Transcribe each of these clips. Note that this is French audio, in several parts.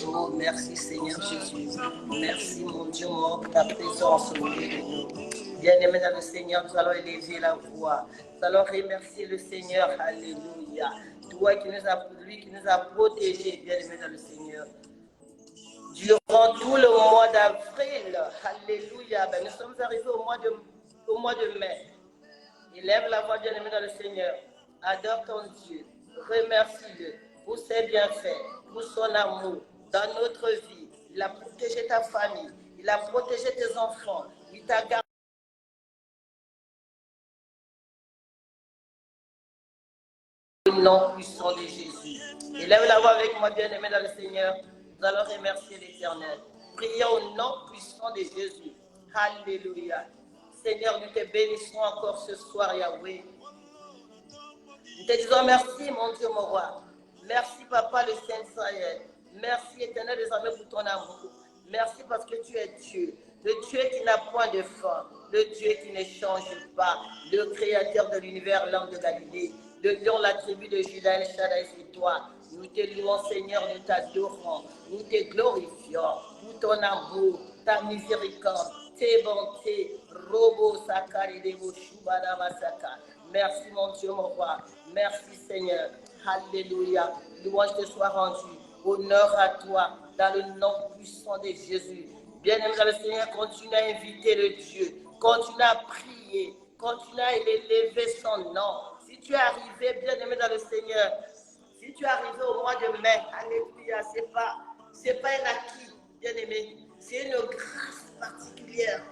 Oh, merci Seigneur Jésus. Merci mon Dieu, mon ta présence au milieu de nous. Bien-aimés dans le Seigneur, nous allons élever la voix. Nous allons remercier le Seigneur. Alléluia. Toi qui nous a, lui qui nous a protégés, bien-aimés dans le Seigneur. Durant tout le mois d'avril, alléluia, ben, nous sommes arrivés au mois de mai. Élève la voix, bien-aimé dans le Seigneur. Adore ton Dieu. Remercie-le pour ses bienfaits, pour son amour dans notre vie. Il a protégé ta famille. Il a protégé tes enfants. Il t'a gardé. Au nom puissant de Jésus. Élève la voix avec moi, bien-aimé dans le Seigneur. Nous allons remercier l'Éternel. Prions au nom puissant de Jésus. Alléluia. Seigneur, nous te bénissons encore ce soir, Yahweh. Nous te disons merci, mon Dieu, mon roi. Merci, Papa, le Saint-Israël. Merci, Éternel des armées, pour ton amour. Merci parce que tu es Dieu. Le Dieu qui n'a point de fin. Le Dieu qui ne change pas. Le Créateur de l'univers, l'homme de Galilée. Le lion, la tribu de Juda, El Shaddai, c'est toi. Nous te louons, Seigneur, nous t'adorons. Nous te glorifions pour ton amour, ta miséricorde, tes bontés. Robo Sakari Debo Shubada Masaka. Merci, mon Dieu, mon roi. Merci, Seigneur. Alléluia. Louange te soit rendue. Honneur à toi, dans le nom puissant de Jésus. Bien-aimé dans le Seigneur, continue à inviter le Dieu. Continue à prier. Continue à élever son nom. Si tu es arrivé, bien-aimé dans le Seigneur, si tu es arrivé au mois de mai, alléluia, c'est pas un acquis, bien-aimé. C'est une grâce particulière.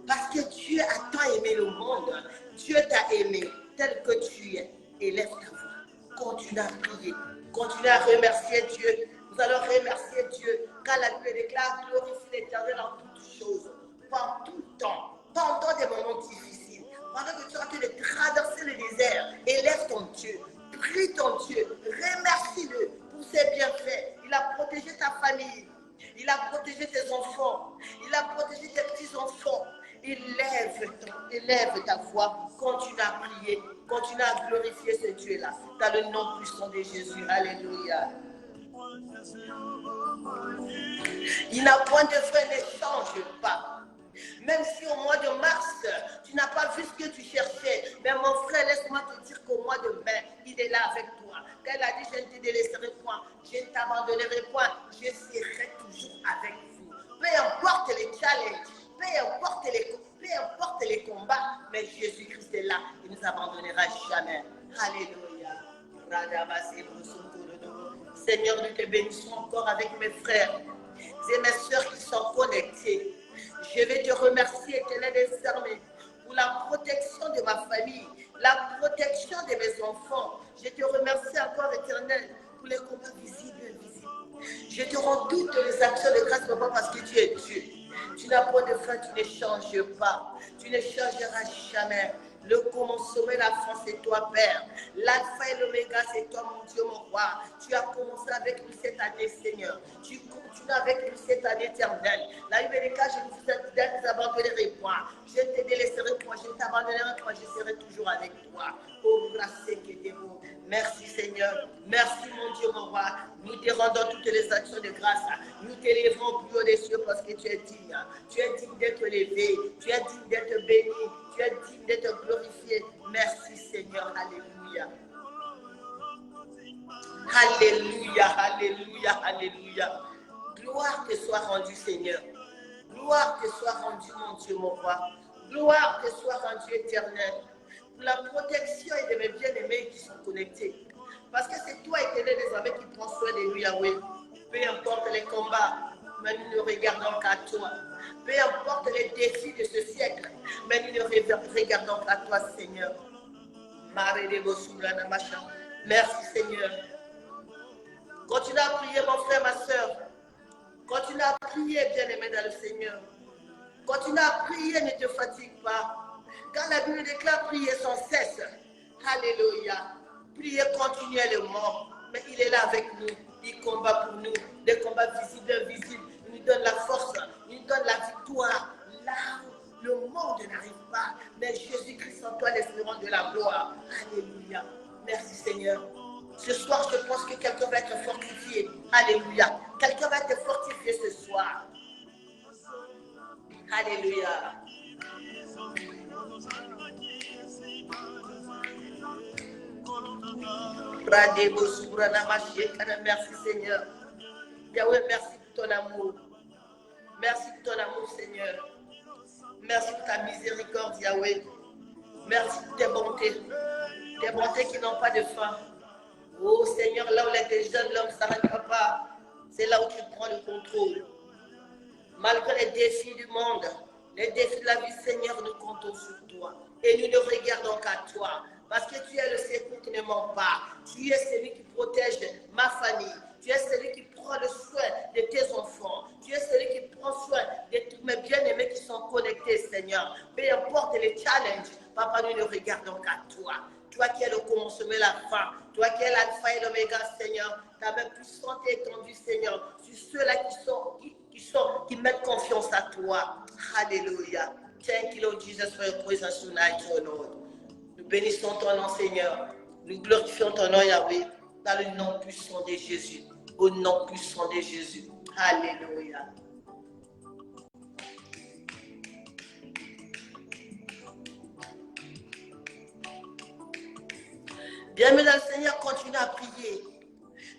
Parce que Dieu a tant aimé le monde. Dieu t'a aimé tel que tu es. Élève ta voix. Continue à prier. Continue à remercier Dieu. Nous allons remercier Dieu. Car la Bible déclare glorifie l'Éternel en toutes choses. Pendant tout le temps. Pendant des moments difficiles. Pendant que tu es en train de traverser le désert. Élève ton Dieu. Prie ton Dieu. Remercie-le pour ses bienfaits. Il a protégé ta famille. Il a protégé tes enfants. Il a protégé tes petits-enfants. Élève ta voix, continue à prier, continue à glorifier ce Dieu-là, dans le nom puissant de Jésus. Alléluia. Il n'a point de frère, ne change pas. Même si au mois de mars, tu n'as pas vu ce que tu cherchais, mais mon frère, laisse-moi te dire qu'au mois de mai, il est là avec toi. Quand il a dit, je ne te délaisserai point, je ne t'abandonnerai point, je serai toujours avec vous. Peu importe les challenges, peu importe les combats, mais Jésus-Christ est là, il ne nous abandonnera jamais. Alléluia. Seigneur, nous te bénissons encore avec mes frères et mes soeurs qui sont connectés. Je vais te remercier, Éternel des armées, pour la protection de ma famille, la protection de mes enfants. Je te remercie encore, Éternel, pour les combats visibles et invisibles. Je te rends toutes les actions de grâce, Papa, parce que tu es Dieu. Tu n'as pas de fin, tu ne changes pas. Tu ne changeras jamais. Le commencement et la fin, c'est toi, Père. L'alpha et l'oméga, c'est toi, mon Dieu, mon roi. Tu as commencé avec nous cette année, Seigneur. Tu continues avec nous cette année éternelle. La Bible déclare, je ne vous abandonnerai point. Je ne te délaisserai point. Je ne t'abandonnerai point. Je serai toujours avec toi. Oh, grâce que Dieu. Merci, Seigneur. Merci, mon Dieu, mon roi. Nous te rendons toutes les actions de grâce. Nous t'élèverons plus haut des cieux parce que tu es digne. Tu es digne d'être élevé. Tu es digne d'être béni. Tu es digne d'être glorifié. Merci, Seigneur. Alléluia. Alléluia, alléluia, alléluia. Gloire te soit rendue, Seigneur. Gloire te soit rendue, mon Dieu, mon roi. Gloire te soit rendue, éternelle. Pour la protection et de mes bien-aimés qui sont connectés. Parce que c'est toi, éternel des armées, qui prends soin de nous, Yahweh. Peu importe les combats, mais nous ne regardons qu'à toi. Peu importe les défis de ce siècle, Mais nous ne regardons qu'à toi, Seigneur. Merci, Seigneur. Continue à prier, mon frère, ma soeur. Continue à prier, bien-aimé dans le Seigneur. Continue à prier, ne te fatigue pas. Quand la Bible déclare prier sans cesse, alléluia, prier continuellement, mais il est là avec nous, il combat pour nous, des combats visibles et invisibles, il nous donne la force, il nous donne la victoire, là où le monde n'arrive pas, mais Jésus-Christ en toi, l'espérance de la gloire, alléluia, merci Seigneur. Ce soir, je pense que quelqu'un va être fortifié, alléluia, quelqu'un va être fortifié ce soir, alléluia. Merci Seigneur. Yahweh, merci pour ton amour. Merci pour ton amour, Seigneur. Merci pour ta miséricorde, Yahweh. Merci pour tes bontés qui n'ont pas de fin. Oh Seigneur, là où les jeunes, l'homme ne s'arrête pas, c'est là où tu prends le contrôle. Malgré les défis du monde, les défis de la vie, Seigneur, nous comptons sur toi. Et nous ne regardons qu'à toi. Parce que tu es le secours qui ne ment pas. Tu es celui qui protège ma famille. Tu es celui qui prend le soin de tes enfants. Tu es celui qui prend soin de tous mes bien-aimés qui sont connectés, Seigneur. Peu importe les challenges, Papa, nous ne regardons qu'à toi. Toi qui es le commencement et la fin. Toi qui es l'alpha et l'oméga, Seigneur. Ta main puissante et étendue, Seigneur. Sur ceux-là qui mettent confiance à toi. Alléluia. Thank you, Lord Jesus, for your presence tonight, oh Lord. Nous bénissons ton nom, Seigneur. Nous glorifions ton nom, Yahweh, dans le nom puissant de Jésus. Au nom puissant de Jésus. Alléluia. Bienvenue dans le Seigneur, continue à prier.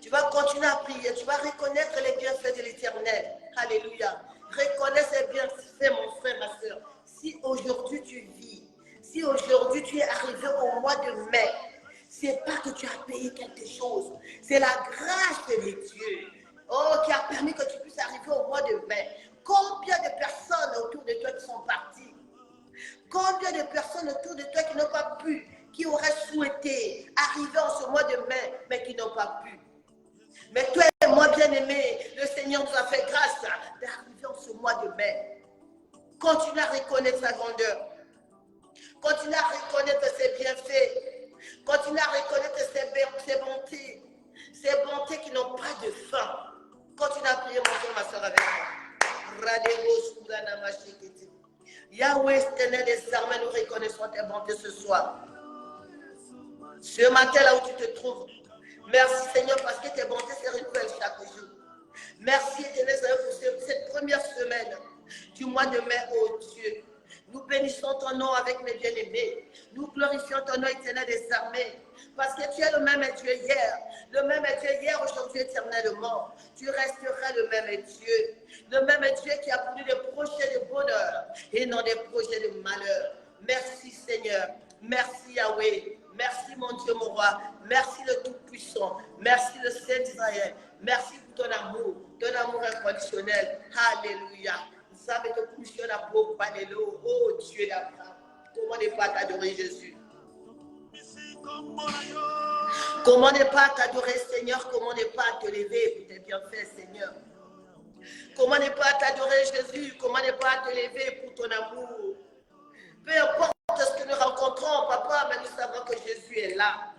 Tu vas continuer à prier. Tu vas reconnaître les bienfaits de l'Éternel. Alléluia. Reconnais ces bienfaits, mon frère, ma soeur. Si aujourd'hui tu vis, si aujourd'hui tu es arrivé au mois de mai, ce n'est pas que tu as payé quelque chose. C'est la grâce de Dieu qui a permis que tu puisses arriver au mois de mai. Combien de personnes autour de toi qui sont parties? Combien de personnes autour de toi qui n'ont pas pu, qui auraient souhaité arriver en ce mois de mai, mais qui n'ont pas pu? Mais toi et moi, bien-aimé, le Seigneur nous a fait grâce d'arriver en ce mois de mai. Continue à reconnaître sa grandeur. Continue à reconnaître ses bienfaits. Continue à reconnaître ses bontés. Ces bontés qui n'ont pas de fin. Continue à prier, mon frère, ma soeur, avec moi. Yahweh, Seigneur des armées, nous reconnaissons tes bontés ce soir. Ce matin, là où tu te trouves, merci Seigneur parce que tes bontés se renouvellent chaque jour. Merci Éternel Seigneur pour cette première semaine du mois de mai, oh Dieu. Nous bénissons ton nom avec mes bien-aimés. Nous glorifions ton nom éternel des armées. Parce que tu es le même Dieu hier. Le même Dieu hier, aujourd'hui, éternellement. Tu resteras le même Dieu. Le même Dieu qui a pour nous des projets de bonheur et non des projets de malheur. Merci Seigneur. Merci Yahweh. Merci mon Dieu, mon roi. Merci le Tout-Puissant. Merci le Saint d'Israël. Merci pour ton amour inconditionnel. Alléluia. Oh Dieu d'Abraham. Comment ne pas t'adorer Jésus? Comment ne pas t'adorer Seigneur? Comment ne pas te lever pour tes bienfaits Seigneur? Comment ne pas t'adorer Jésus? Comment ne pas te lever pour ton amour? Peu importe ce que nous rencontrons, Papa, mais nous savons que Jésus est là.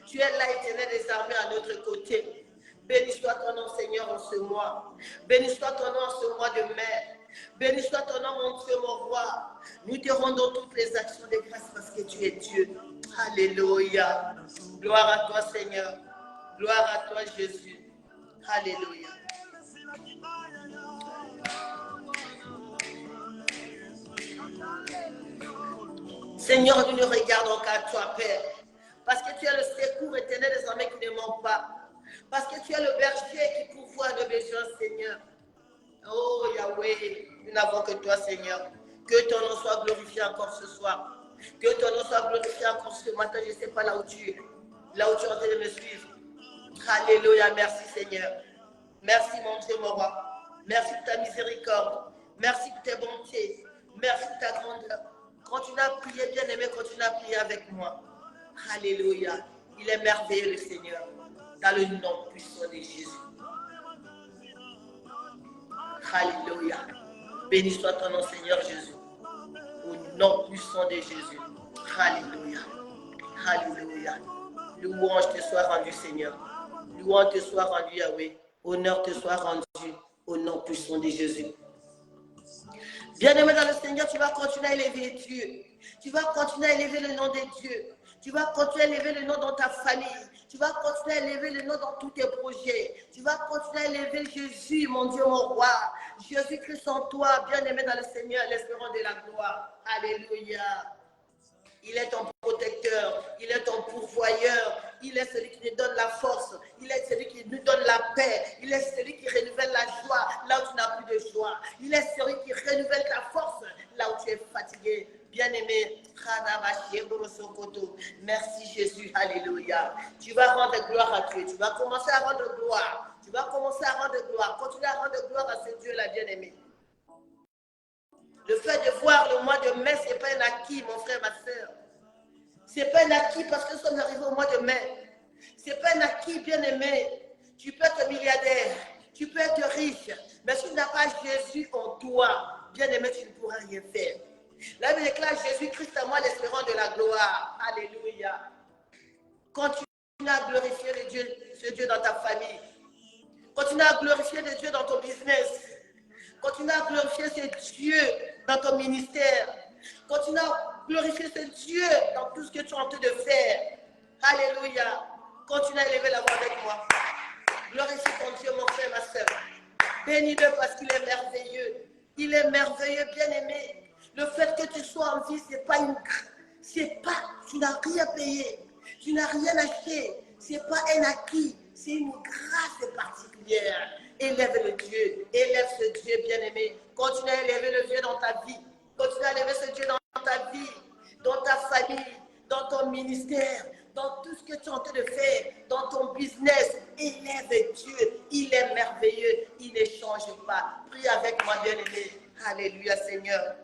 Tu es là, éternel des armées, à notre côté. Béni soit ton nom, Seigneur, en ce mois. Béni soit ton nom en ce mois de mai. Béni soit ton nom, mon Dieu, mon roi. Nous te rendons toutes les actions de grâce parce que tu es Dieu. Alléluia. Gloire à toi, Seigneur. Gloire à toi, Jésus. Alléluia. Seigneur, nous ne regardons qu'à toi, Père. Parce que tu es le secours éternel des armées qui ne ment pas. Parce que tu es le berger qui pourvoit à nos besoins, Seigneur. Oh Yahweh, nous n'avons que toi, Seigneur. Que ton nom soit glorifié encore ce soir. Que ton nom soit glorifié encore ce matin. Je ne sais pas là où tu es. Là où tu es en train de me suivre. Alléluia, merci Seigneur. Merci mon Dieu, mon roi. Merci pour ta miséricorde. Merci pour tes bontés. Merci pour ta grandeur. Continue à prier, bien-aimé, continue à prier avec moi. Alléluia. Il est merveilleux, le Seigneur. Dans le nom puissant de Jésus. Alléluia. Béni soit ton nom, Seigneur Jésus. Au nom puissant de Jésus. Alléluia. Alléluia. Louange te soit rendue, Seigneur. Louange te soit rendue, Yahweh. Honneur te soit rendu au nom puissant de Jésus. Bien-aimé dans le Seigneur, tu vas continuer à élever Dieu. Tu vas continuer à élever le nom de Dieu. Tu vas continuer à élever le nom dans ta famille. Tu vas continuer à élever le nom dans tous tes projets. Tu vas continuer à élever Jésus, mon Dieu, mon roi. Jésus-Christ en toi, bien-aimé dans le Seigneur, l'espérance de la gloire. Alléluia. Il est ton protecteur, il est ton pourvoyeur, il est celui qui nous donne la force, il est celui qui nous donne la paix, il est celui qui renouvelle la joie là où tu n'as plus de joie, il est celui qui renouvelle ta force là où tu es fatigué. Bien-aimé, merci Jésus, alléluia. Tu vas rendre gloire à Dieu, tu vas commencer à rendre gloire, tu vas commencer à rendre gloire, continue à rendre gloire à ce Dieu-là, bien-aimé. Le fait de voir le mois de mai, ce n'est pas un acquis, mon frère, ma soeur. Ce n'est pas un acquis parce que nous sommes arrivés au mois de mai. Ce n'est pas un acquis, bien-aimé. Tu peux être milliardaire, tu peux être riche, mais si tu n'as pas Jésus en toi, bien-aimé, tu ne pourras rien faire. La Bible déclare Jésus-Christ à moi, l'espérance de la gloire. Alléluia. Continue à glorifier ce Dieu dans ta famille. Continue à glorifier le Dieu dans ton business. Continue à glorifier ce Dieu dans ton ministère. Continue à glorifier ce Dieu dans tout ce que tu es en train de faire. Alléluia. Continue à élever la voix avec moi. Glorifie ton Dieu, mon frère, ma soeur. Bénis-le parce qu'il est merveilleux. Il est merveilleux, bien-aimé. Le fait que tu sois en vie, c'est pas une... tu n'as rien payé. Tu n'as rien acheté. Ce n'est pas un acquis. C'est une grâce particulière. Élève le Dieu. Élève ce Dieu bien-aimé. Continue à élever le Dieu dans ta vie. Continue à élever ce Dieu dans ta vie, dans ta famille, dans ton ministère, dans tout ce que tu es en train de faire, dans ton business. Élève Dieu. Il est merveilleux. Il ne change pas. Prie avec moi, bien-aimé. Alléluia, Seigneur.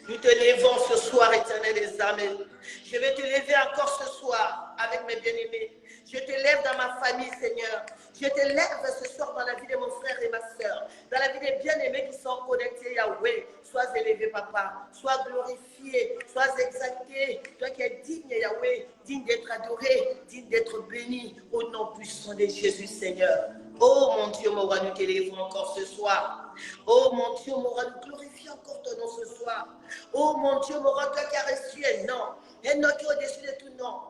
Nous te levons ce soir, éternel des âmes. Je vais te lever encore ce soir avec mes bien-aimés. Je te lève dans ma famille, Seigneur. Je te lève ce soir dans la vie de mon frère et ma soeur. Dans la vie des bien-aimés qui sont connectés, Yahweh. Sois élevé, Papa. Sois glorifié. Sois exalté. Toi qui es digne, Yahweh. Digne d'être adoré. Digne d'être béni. Au nom puissant de Jésus, Seigneur. Oh mon Dieu, mon roi, nous te lèvons encore ce soir. Oh mon Dieu, mon roi, nous glorifions encore ton nom ce soir. Oh mon Dieu, mon roi, toi qui as reçu un nom qui est au-dessus de tout nom.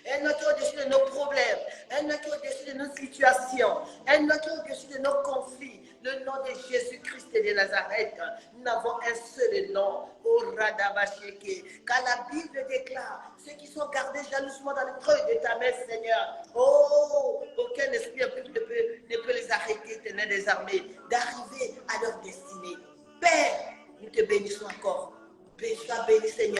Un nom qui est au-dessus de nos problèmes, un nom qui est au-dessus de nos situations, un nom qui est au-dessus de nos conflits. Le nom de Jésus-Christ de Nazareth, nous n'avons un seul nom, au Radabasheke. Car la Bible déclare, ceux qui sont gardés jalousement dans le creux de ta main, Seigneur, oh, aucun esprit ne peut les arrêter, Éternel des armées, d'arriver à leur destinée. Père, nous te bénissons encore. Sois béni, Seigneur.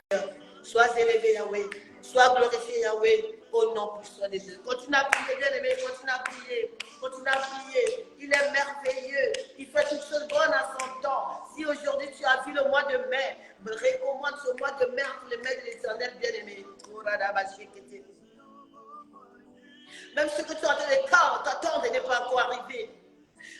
Sois élevé, Yahweh. Sois glorifié, Yahweh, au nom puissant de Jésus. Continue à prier, bien-aimé, continue à prier. Continue à prier. Il est merveilleux. Il fait toutes choses bonnes à son temps. Si aujourd'hui tu as vu le mois de mai, recommande ce mois de mai entre les mains de l'Éternel, bien-aimé. Même ce que tu es en train t'attendre n'est pas encore arrivé.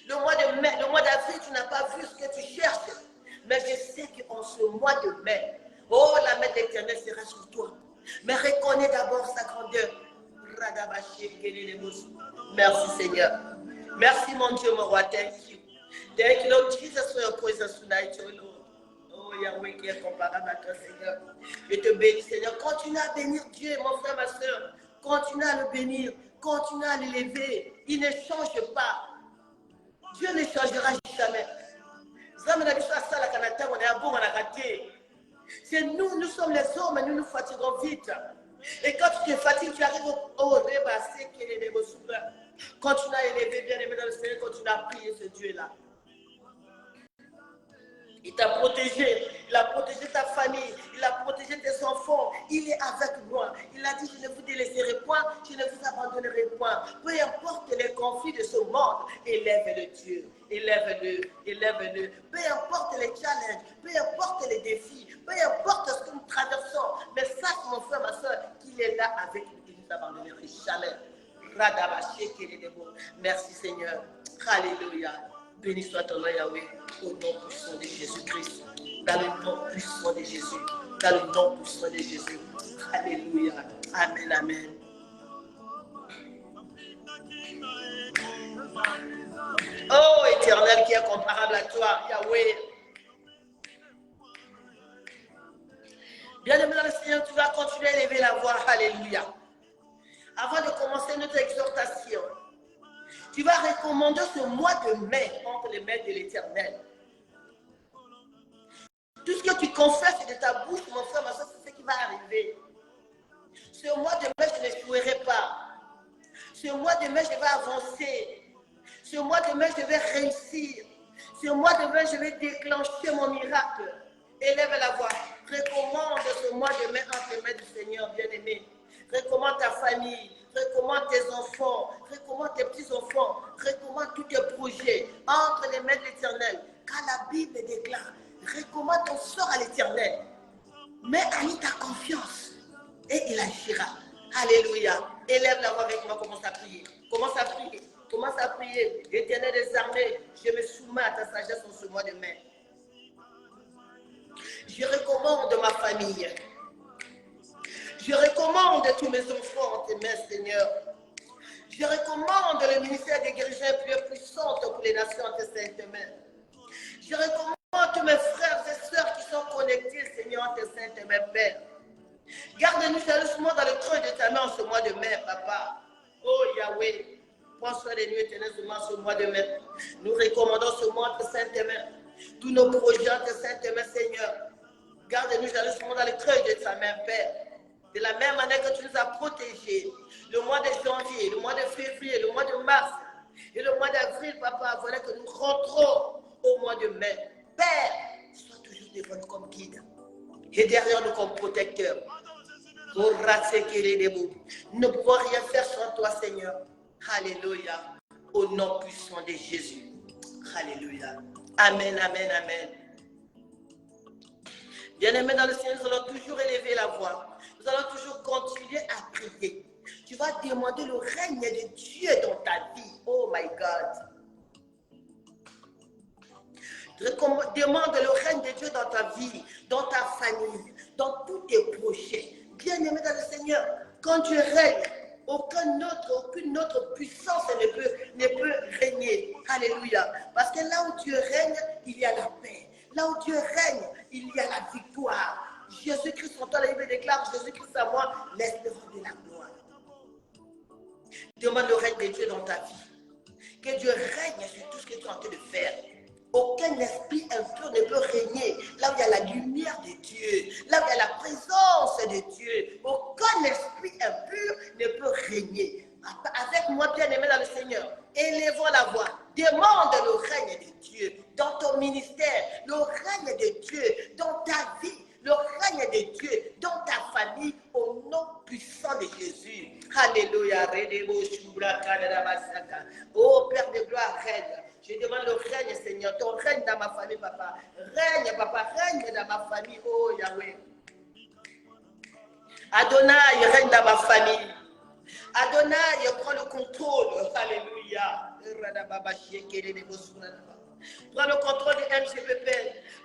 Le mois de mai, le mois d'avril, tu n'as pas vu ce que tu cherches. Mais je sais qu'en ce mois de mai, oh, la main de l'Éternel sera sur toi. Mais reconnais d'abord sa grandeur. Merci Seigneur. Merci mon Dieu, mon roi. Thank you. Thank you, Lord Jesus, for your presence tonight, oh Lord. Oh Yahweh qui est comparable à toi, Seigneur. Je te bénis, Seigneur. Continue à bénir Dieu, mon frère, ma soeur. Continue à le bénir. Continue à l'élever. Il ne change pas. Dieu ne changera jamais. C'est nous, nous sommes les hommes, nous nous fatiguons vite. Et quand tu te fatigues, tu arrives au rebassé qui est les souverains. Continue à élever, bien-aimé dans le Seigneur, continue à prier ce Dieu-là. Il t'a protégé, il a protégé ta famille, il a protégé tes enfants, il est avec moi. Il a dit, je ne vous délaisserai point, point, je ne vous abandonnerai point. Peu importe les conflits de ce monde, élève-le Dieu. Élève-le, élève-le. Peu importe les challenges, peu importe les défis, peu importe ce que nous traversons, mais sache, mon frère, ma soeur, qu'il est là avec nous, qu'il ne nous abandonnerait jamais. Merci Seigneur. Alléluia. Béni soit ton nom, Yahweh, au nom puissant de Jésus-Christ. Dans le nom puissant de Jésus. Dans le nom puissant de Jésus. Alléluia. Amen, amen. Oh, Éternel qui est comparable à toi, Yahweh. Bien-aimé dans le Seigneur, tu vas continuer à élever la voix. Alléluia. Avant de commencer notre exhortation, tu vas recommander ce mois de mai entre les mains de l'Éternel. Tout ce que tu confesses de ta bouche, mon frère, ma soeur, c'est ce qui va arriver. Ce mois de mai, je n'échouerai pas. Ce mois de mai, je vais avancer. Ce mois de mai, je vais réussir. Ce mois de mai, je vais déclencher mon miracle. Élève la voix. Recommande ce mois de mai entre les mains du Seigneur, bien-aimé. Recommande ta famille. Recommande tes enfants. Recommande tes petits-enfants. Recommande tous tes projets entre les mains de l'Éternel. Car la Bible déclare, recommande ton sort à l'Éternel. Mets en lui ta confiance et il agira. Alléluia. Élève la voix avec moi, commence à prier. Commence à prier. Commence à prier. Éternel des armées, je me soumets à ta sagesse en ce mois de mai. Je recommande ma famille. Je recommande tous mes enfants en tes mains, Seigneur. Je recommande le ministère des guérisons plus puissant pour les nations en tes saintes mains. Je recommande tous mes frères et sœurs qui sont connectés, Seigneur, en tes saintes mains, Père. Garde-nous sérieusement dans le creux de ta main en ce mois de mai, Papa. Oh Yahweh, prends soin de nous éternellement ce mois de mai. Nous recommandons ce mois de sainte main. Tous nos projets de sainte main, Seigneur. Garde-nous sérieusement dans le creux de ta main, Père. De la même manière que tu nous as protégés, le mois de janvier, le mois de février, le mois de mars et le mois d'avril, Papa, voilà que nous rentrons au mois de mai. Père, sois toujours devant nous comme guide et derrière nous comme protecteur. Nous ne pouvons rien faire sans toi, Seigneur. Alléluia. Au nom puissant de Jésus. Alléluia. Amen, amen, amen. Bien-aimés dans le Seigneur, nous allons toujours élever la voix. Nous allons toujours continuer à prier. Tu vas demander le règne de Dieu dans ta vie. Oh my God. Demande le règne de Dieu dans ta vie, dans ta famille, dans tous tes projets. Bien-aimé dans le Seigneur, quand tu règnes, aucune autre puissance ne peut régner. Alléluia. Parce que là où Dieu règne, il y a la paix. Là où Dieu règne, il y a la victoire. Jésus-Christ, en toi, la Bible déclare, Jésus-Christ à moi, l'espérance de la gloire. Demande le règne de Dieu dans ta vie. Que Dieu règne sur tout ce que tu es en train de faire. Aucun esprit impur ne peut régner là où il y a la lumière de Dieu, là où il y a la présence de Dieu. Aucun esprit impur ne peut régner. Avec moi, bien-aimé dans le Seigneur, élevons la voix. Demande le règne de Dieu dans ton ministère, le règne de Dieu dans ta vie, le règne de Dieu dans ta famille, au nom puissant de Jésus. Alléluia. Oh Père de gloire, règne. Je demande le règne, Seigneur. Ton règne dans ma famille, Papa. Règne, Papa. Règne dans ma famille. Oh Yahweh. Adonai, règne dans ma famille. Adonai, prends le contrôle. Alléluia. Prends le contrôle de MGPP.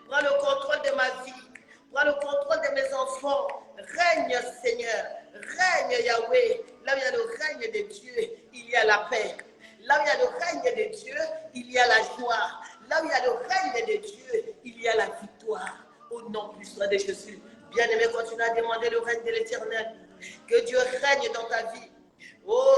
Prends le contrôle de ma vie. Prends le contrôle de mes enfants. Règne, Seigneur. Règne, Yahweh. Là où il y a le règne de Dieu, il y a la paix. Là où il y a le règne de Dieu, il y a la joie. Là où il y a le règne de Dieu, il y a la victoire. Au nom puissant de Jésus. Bien-aimé, continue à demander le règne de l'Éternel. Que Dieu règne dans ta vie. Oh,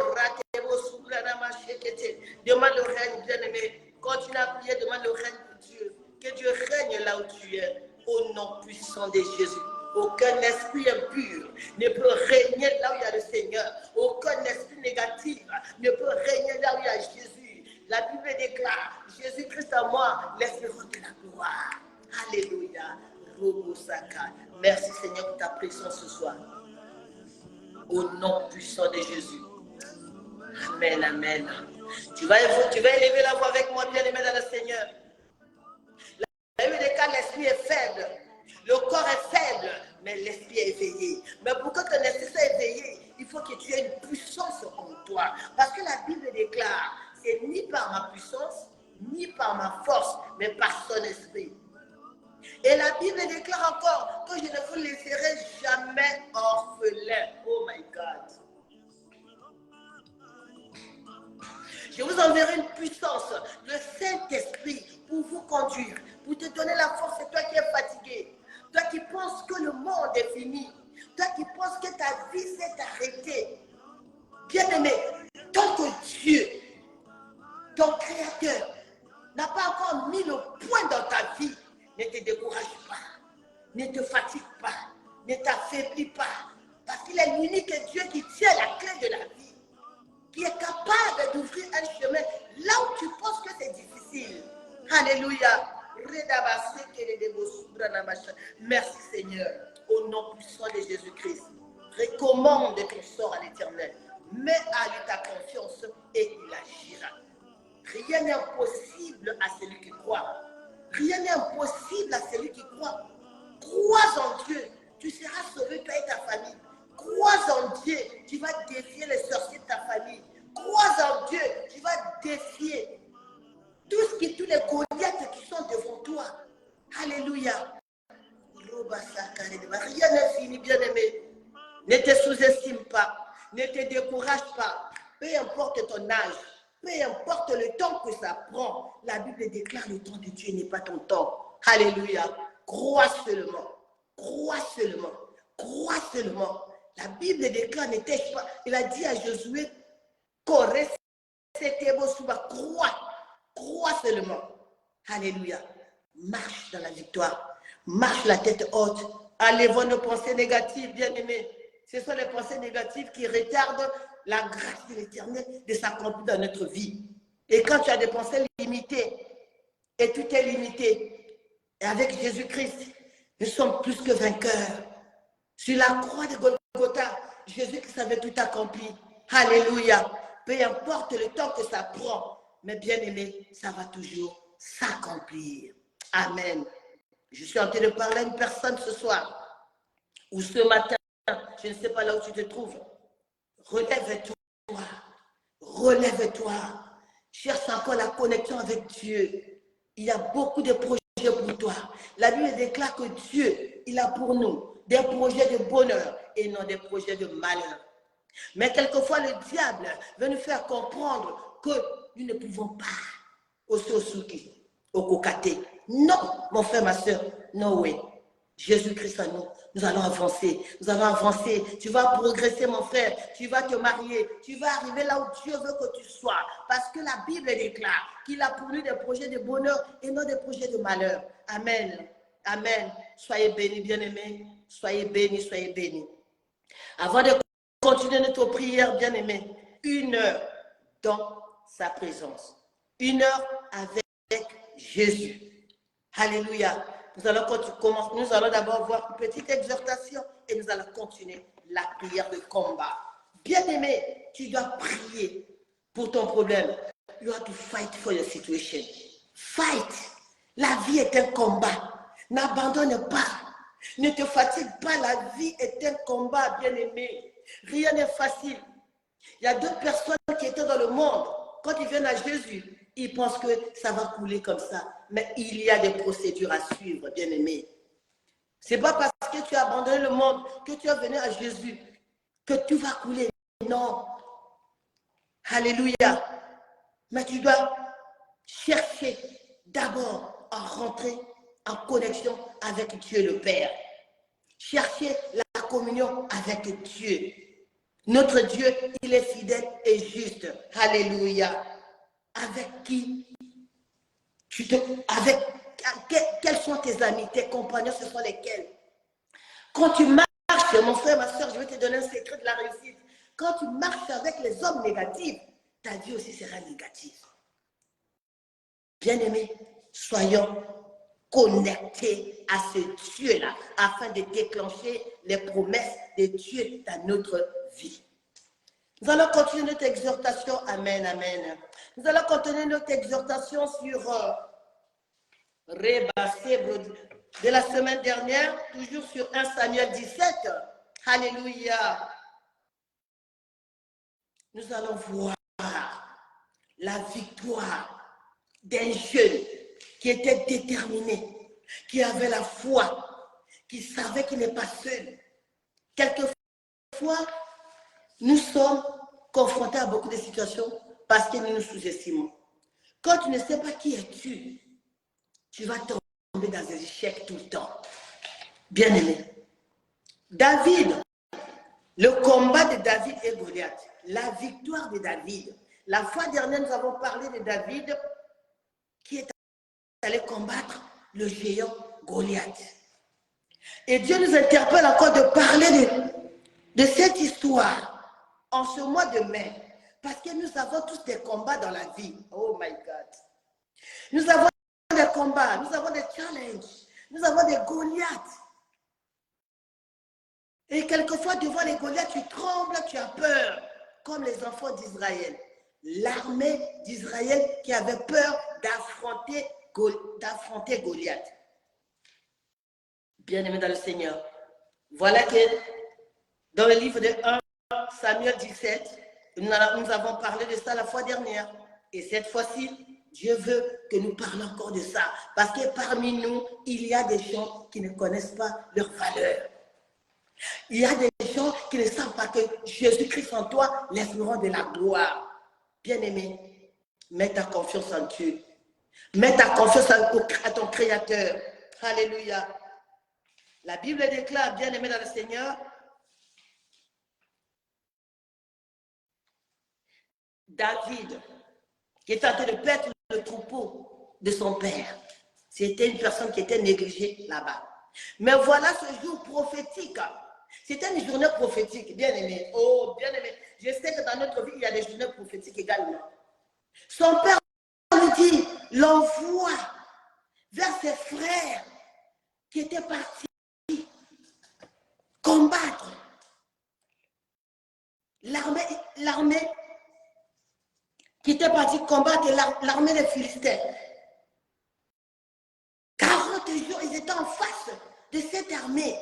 demande le règne, bien-aimé. Continue à prier, demande le règne de Dieu. Que Dieu règne là où tu es. Au nom puissant de Jésus. Aucun esprit impur ne peut régner là où il y a le Seigneur. Aucun esprit négatif ne peut régner là où il y a Jésus. La Bible déclare, Jésus-Christ à moi, l'espérance de la gloire. Alléluia. Merci Seigneur pour ta présence ce soir. Au nom puissant de Jésus. Amen, amen. Tu vas élever la voix avec moi, bien-aimé dans le Seigneur. La Bible des cas, l'esprit est faible. Le corps est faible, mais l'esprit est éveillé. Mais pour que ton esprit soit éveillé, il faut que tu aies une puissance en toi. Parce que la Bible déclare, c'est ni par ma puissance, ni par ma force, mais par son esprit. Et la Bible déclare encore que je ne vous laisserai jamais orphelin. Oh my God. Je vous enverrai une puissance, le Saint-Esprit, pour vous conduire, pour te donner la force. C'est toi qui es fatigué. Toi qui penses que le monde est fini. Toi qui penses que ta vie s'est arrêtée. Bien-aimé, tant que Dieu, ton Créateur, n'a pas encore mis le point dans ta vie, ne te décourage pas, ne te fatigue pas, ne t'affaiblis pas. Parce qu'il est l'unique Dieu qui tient la clé de la vie, qui est capable d'ouvrir un chemin là où tu penses que c'est difficile. Alléluia. Merci Seigneur, au nom puissant de Jésus-Christ. Recommande ton sort à l'Éternel. Mets à lui ta confiance et il agira. Rien n'est impossible à celui qui croit. Rien n'est impossible à celui qui croit. Crois en Dieu, tu seras sauvé toi et ta famille. Crois en Dieu, tu vas défier les sorciers de ta famille. Crois en Dieu, tu vas défier tous les Goliaths qui sont devant toi. Alléluia. Rien n'est fini, bien-aimé. Ne te sous-estime pas, ne te décourage pas. Peu importe ton âge, peu importe le temps que ça prend, la Bible déclare le temps de Dieu n'est pas ton temps. Alléluia. Crois seulement, crois seulement, crois seulement. La Bible déclare, n'étais-je pas. Il a dit à Josué, crois seulement. Alléluia. Marche dans la victoire. Marche la tête haute. Enlevons nos pensées négatives, bien-aimés. Ce sont les pensées négatives qui retardent la grâce de l'Éternel de s'accomplir dans notre vie. Et quand tu as des pensées limitées, et tout est limité, et avec Jésus-Christ, nous sommes plus que vainqueurs. Sur la croix de Golgotha, Jésus-Christ avait tout accompli. Alléluia. Peu importe le temps que ça prend, mais bien-aimé, ça va toujours s'accomplir. Amen. Je suis en train de parler à une personne ce soir, ou ce matin, je ne sais pas là où tu te trouves. Relève-toi. Relève-toi. Cherche encore la connexion avec Dieu. Il y a beaucoup de projets pour toi. La Bible déclare que Dieu, il a pour nous des projets de bonheur et non des projets de malheur. Mais quelquefois, le diable veut nous faire comprendre que nous ne pouvons pas au Sosuki, au Kokate. Non, mon frère, ma soeur, no way. Jésus-Christ en nous, nous allons avancer, nous allons avancer. Tu vas progresser, mon frère, tu vas te marier, tu vas arriver là où Dieu veut que tu sois. Parce que la Bible déclare qu'il a pour nous des projets de bonheur et non des projets de malheur. Amen. Amen. Soyez bénis, bien-aimés. Soyez bénis, soyez bénis. Avant de continuer notre prière, bien-aimés, 1 heure dans sa présence. 1 heure avec Jésus. Alléluia. Nous allons d'abord voir une petite exhortation et nous allons continuer la prière de combat. Bien-aimé, tu dois prier pour ton problème. You have to fight for your situation. Fight. La vie est un combat. N'abandonne pas. Ne te fatigue pas. La vie est un combat, bien-aimé. Rien n'est facile. Il y a d'autres personnes qui étaient dans le monde. Quand ils viennent à Jésus, ils pensent que ça va couler comme ça. Mais il y a des procédures à suivre, bien-aimé. Ce n'est pas parce que tu as abandonné le monde, que tu es venu à Jésus, que tout va couler. Non. Alléluia. Mais tu dois chercher d'abord à rentrer en connexion avec Dieu le Père. Chercher la communion avec Dieu. Notre Dieu, il est fidèle et juste. Alléluia. Avec qui quels sont tes amis, tes compagnons, ce sont lesquels? Quand tu marches, mon frère, ma soeur, je vais te donner un secret de la réussite. Quand tu marches avec les hommes négatifs, ta vie aussi sera négative. Bien-aimés, soyons connectés à ce Dieu-là, afin de déclencher les promesses de Dieu dans notre vie. Nous allons continuer notre exhortation. Amen, amen. Nous allons continuer notre exhortation sur de la semaine dernière, toujours sur 1 Samuel 17. Alléluia. Nous allons voir la victoire d'un jeune qui était déterminé, qui avait la foi, qui savait qu'il n'est pas seul. Quelquefois, nous sommes confrontés à beaucoup de situations parce que nous nous sous-estimons. Quand tu ne sais pas qui es-tu, tu vas tomber dans des échecs tout le temps. Bien-aimé, David, le combat de David et Goliath, la victoire de David. La fois dernière, nous avons parlé de David qui est allé combattre le géant Goliath. Et Dieu nous interpelle encore de parler de cette histoire en ce mois de mai. Parce que nous avons tous des combats dans la vie. Oh my God. Nous avons des combats, nous avons des challenges, nous avons des Goliaths. Et quelquefois, devant les Goliaths, tu trembles, tu as peur, comme les enfants d'Israël. L'armée d'Israël qui avait peur d'affronter Goliath. Bien-aimés dans le Seigneur, voilà que dans le livre de 1 Samuel 17, nous avons parlé de ça la fois dernière. Et cette fois-ci, Dieu veut que nous parlions encore de ça. Parce que parmi nous, il y a des gens qui ne connaissent pas leur valeur. Il y a des gens qui ne savent pas que Jésus-Christ en toi les feront de la gloire. Bien-aimé, mets ta confiance en Dieu. Mets ta confiance à ton Créateur. Alléluia. La Bible déclare, bien-aimé dans le Seigneur, David, qui est en train de perdre le troupeau de son père. C'était une personne qui était négligée là-bas. Mais voilà ce jour prophétique. C'était une journée prophétique, bien-aimé. Oh, bien-aimé. Je sais que dans notre vie, il y a des journées prophétiques également. Son père lui dit, l'envoie vers ses frères qui étaient partis combattre l'armée qui était partie combattre l'armée des Philistins. 40 jours, ils étaient en face de cette armée.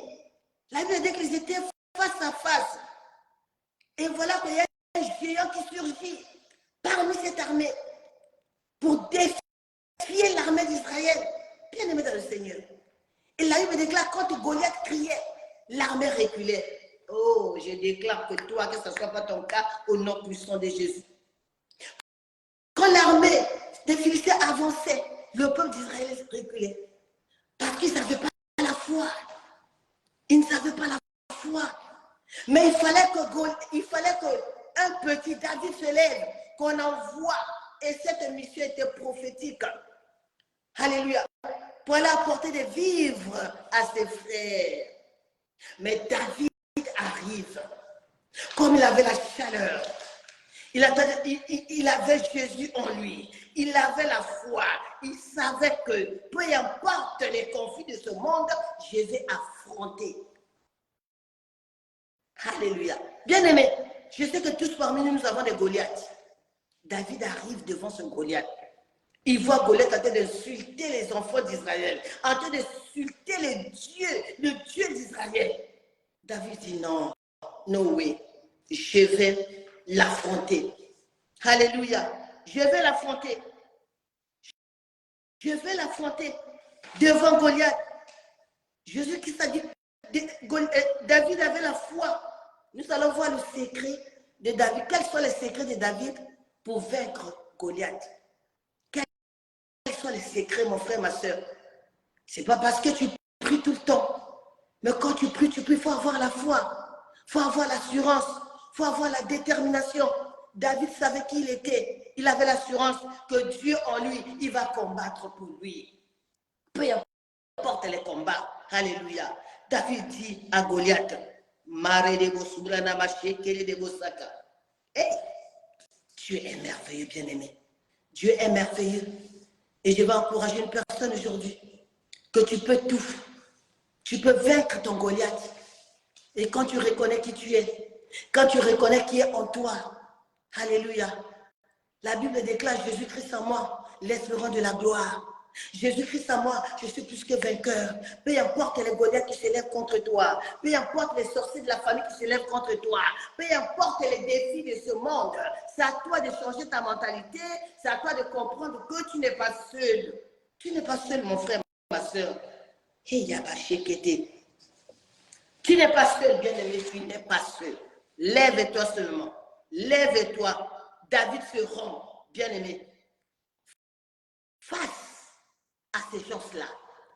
La Bible dit qu'ils étaient face à face. Et voilà qu'il y a un géant qui surgit parmi cette armée pour défier l'armée d'Israël. Bien aimé dans le Seigneur. Et la Bible déclare quand Goliath criait, l'armée reculait. Oh, je déclare que toi, que ce ne soit pas ton cas, au nom puissant de Jésus. Quand l'armée des Philistins avançait, le peuple d'Israël reculait. Parce qu'ils ne savaient pas la foi. Ils ne savaient pas la foi. Mais il fallait qu'un petit David se lève, qu'on envoie. Et cette mission était prophétique. Alléluia. Pour aller apporter des vivres à ses frères. Mais David arrive. Comme il avait la chaleur. Il avait Jésus en lui. Il avait la foi. Il savait que peu importe les conflits de ce monde, je vais affronter. Alléluia. Bien-aimé, je sais que tous parmi nous, nous avons des Goliaths. David arrive devant ce Goliath. Il voit Goliath en train d'insulter les enfants d'Israël, en train d'insulter le Dieu d'Israël. David dit non, no way, je vais l'affronter. Alléluia. Je vais l'affronter. Je vais l'affronter devant Goliath. Jésus-Christ a dit, David avait la foi. Nous allons voir le secret de David. Quels sont les secrets de David pour vaincre Goliath? Quels sont les secrets, mon frère, ma soeur? Ce n'est pas parce que tu pries tout le temps. Mais quand tu pries, il faut avoir la foi. Il faut avoir l'assurance. Il faut avoir la détermination. David savait qui il était. Il avait l'assurance que Dieu en lui, il va combattre pour lui. Peu importe les combats. Alléluia. David dit à Goliath, hey, Dieu est merveilleux, bien-aimé. Dieu est merveilleux. Et je vais encourager une personne aujourd'hui que tu peux tout. Tu peux vaincre ton Goliath. Et quand tu reconnais qui tu es, Quand tu reconnais qui est en toi. Alléluia. La Bible déclare Jésus-Christ en moi, l'espérance de la gloire. Jésus-Christ en moi, je suis plus que vainqueur. Peu importe les Goliaths qui s'élèvent contre toi, peu importe les sorciers de la famille qui s'élèvent contre toi, peu importe les défis de ce monde, c'est à toi de changer ta mentalité, c'est à toi de comprendre que tu n'es pas seul. Tu n'es pas seul, mon frère, ma soeur. Tu n'es pas seul, bien-aimé, tu n'es pas seul. Lève-toi seulement. Lève-toi. David se rend, bien-aimé, face à ces gens-là,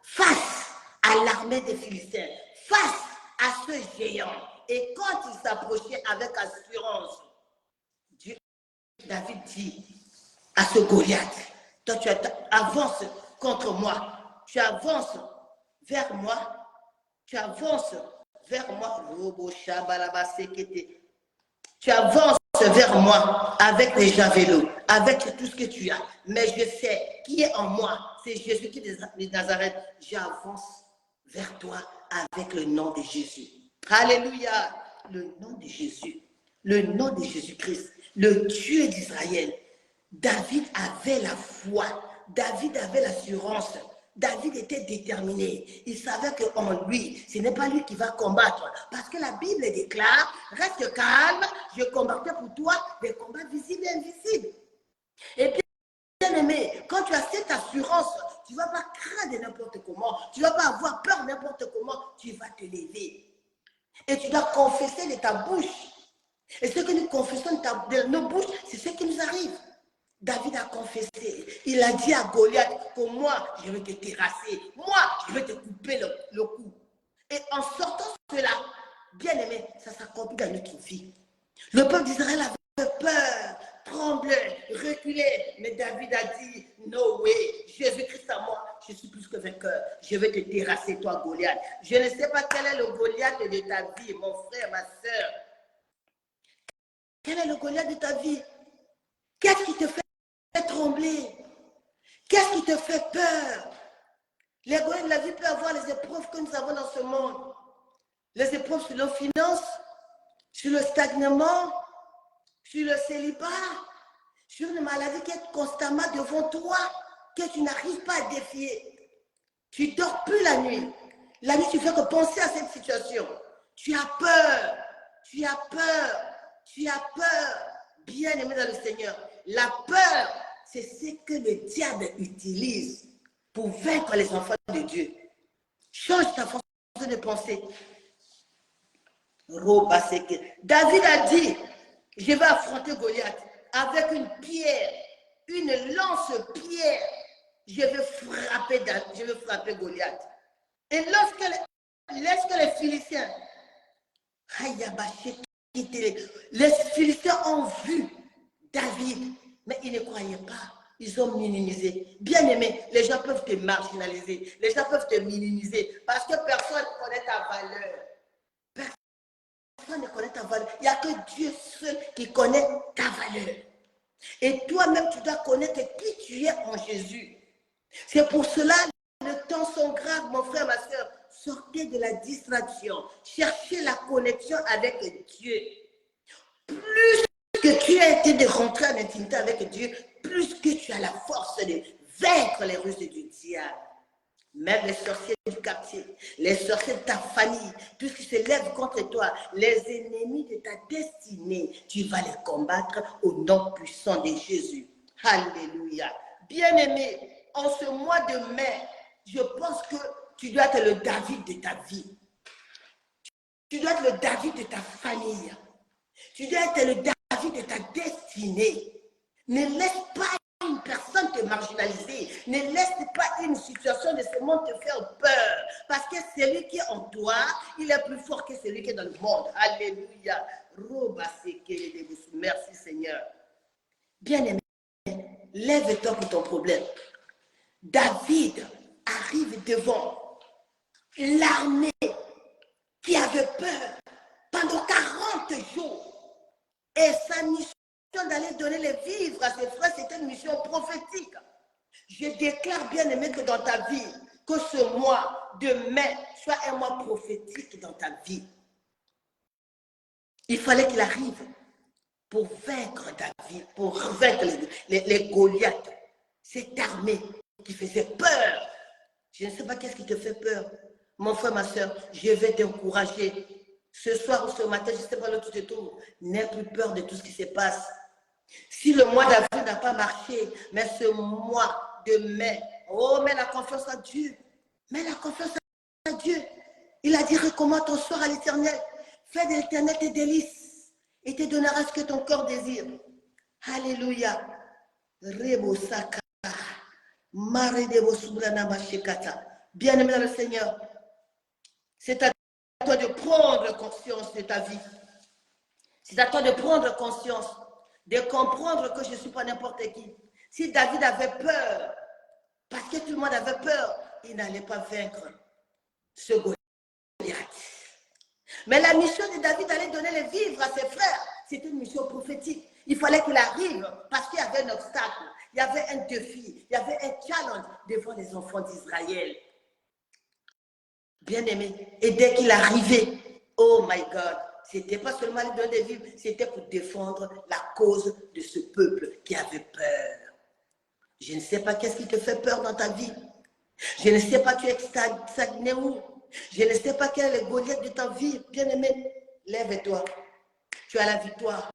face à l'armée des Philistins, face à ce géant. Et quand il s'approchait avec assurance, David dit à ce Goliath, toi tu avances contre moi, tu avances vers moi, tu avances vers moi, tu avances vers moi avec les javelots, avec tout ce que tu as. Mais je sais qui est en moi, c'est Jésus qui est de Nazareth. J'avance vers toi avec le nom de Jésus. Alléluia. Le nom de Jésus. Le nom de Jésus-Christ. Le Dieu d'Israël. David avait la foi. David avait l'assurance. David était déterminé. Il savait qu'en lui, ce n'est pas lui qui va combattre. Parce que la Bible déclare, reste calme, je combattrai pour toi des combats visibles et invisibles. Et bien aimé, quand tu as cette assurance, tu ne vas pas craindre n'importe comment, tu ne vas pas avoir peur n'importe comment, tu vas te lever. Et tu dois confesser de ta bouche. Et ce que nous confessons de nos bouches, c'est ce qui nous arrive. David a confessé, il a dit à Goliath que moi, je vais te terrasser, moi, je vais te couper le cou. Et en sortant cela, bien aimé, ça s'accomplit dans notre vie. Le peuple d'Israël avait peur, tremblait, reculait, mais David a dit, no way, Jésus-Christ à moi, je suis plus que vainqueur, je vais te terrasser toi Goliath. Je ne sais pas quel est le Goliath de ta vie, mon frère, ma soeur. Quel est le Goliath de ta vie? Qu'est-ce qui te fait trembler? Qu'est-ce qui te fait peur? Les Goliaths de la vie peuvent avoir les épreuves que nous avons dans ce monde. Les épreuves sur nos finances, sur le stagnement, sur le célibat, sur une maladie qui est constamment devant toi, que tu n'arrives pas à défier. Tu ne dors plus la nuit. La nuit, tu fais que penser à cette situation. Tu as peur, tu as peur, tu as peur. Bien aimé dans le Seigneur, la peur, c'est ce que le diable utilise pour vaincre les enfants de Dieu. Change ta façon de penser. David a dit, je vais affronter Goliath avec une pierre, une lance-pierre. Je vais frapper Goliath. Et lorsque les Philistins, les Philistins ont vu David, mais ils ne croyaient pas. Ils ont minimisé. Bien aimé, les gens peuvent te marginaliser. Les gens peuvent te minimiser parce que personne ne connaît ta valeur. Personne ne connaît ta valeur. Il n'y a que Dieu seul qui connaît ta valeur. Et toi-même, tu dois connaître qui tu es en Jésus. C'est pour cela que les temps sont graves, mon frère, ma soeur. Sortez de la distraction. Cherchez la connexion avec Dieu. Plus que tu as été de rentrer en intimité avec Dieu, plus que tu as la force de vaincre les ruses du diable. Même les sorciers du quartier, les sorciers de ta famille, tout ce qui se lève contre toi, les ennemis de ta destinée, tu vas les combattre au nom puissant de Jésus. Alléluia. Bien-aimé, en ce mois de mai, je pense que tu dois être le David de ta vie. Tu dois être le David de ta famille. Tu dois être le David de ta destinée. Ne laisse pas une personne te marginaliser. Ne laisse pas une situation de ce monde te faire peur. Parce que celui qui est en toi, il est plus fort que celui qui est dans le monde. Alléluia. Merci Seigneur. Bien-aimé, lève-toi pour ton problème. David arrive devant l'armée qui avait peur pendant 40 jours. Et sa mission d'aller donner les vivres à ses frères, c'était une mission prophétique. Je déclare, bien aimé, que dans ta vie, que ce mois de mai soit un mois prophétique dans ta vie. Il fallait qu'il arrive pour vaincre David, pour vaincre les Goliaths. Cette armée qui faisait peur. Je ne sais pas qu'est-ce qui te fait peur. Mon frère, ma soeur, je vais t'encourager. Ce soir ou ce matin, je ne sais pas où tu te trouves. N'aie plus peur de tout ce qui se passe. Si le mois d'avril n'a pas marché, mais ce mois de mai, oh, mets la confiance à Dieu. Mets la confiance à Dieu. Il a dit, recommande ton sort à l'Éternel. Fais de l'Éternel tes délices et te donnera ce que ton corps désire. Alléluia. Rebo Saka. Bien-aimé dans le Seigneur, c'est à toi de prendre conscience de ta vie. C'est à toi de prendre conscience, de comprendre que je ne suis pas n'importe qui. Si David avait peur, parce que tout le monde avait peur, il n'allait pas vaincre ce Goliath. Mais la mission de David allait donner les vivres à ses frères. C'était une mission prophétique. Il fallait qu'il arrive parce qu'il y avait un obstacle, il y avait un défi, il y avait un challenge devant les enfants d'Israël. Bien-aimé, et dès qu'il arrivait, oh my God, c'était pas seulement lui donner des vivres, c'était pour défendre la cause de ce peuple qui avait peur. Je ne sais pas qu'est-ce qui te fait peur dans ta vie. Je ne sais pas tu es stagné où. Je ne sais pas quel est le Goliath de ta vie. Bien-aimé, lève-toi. Tu as la victoire.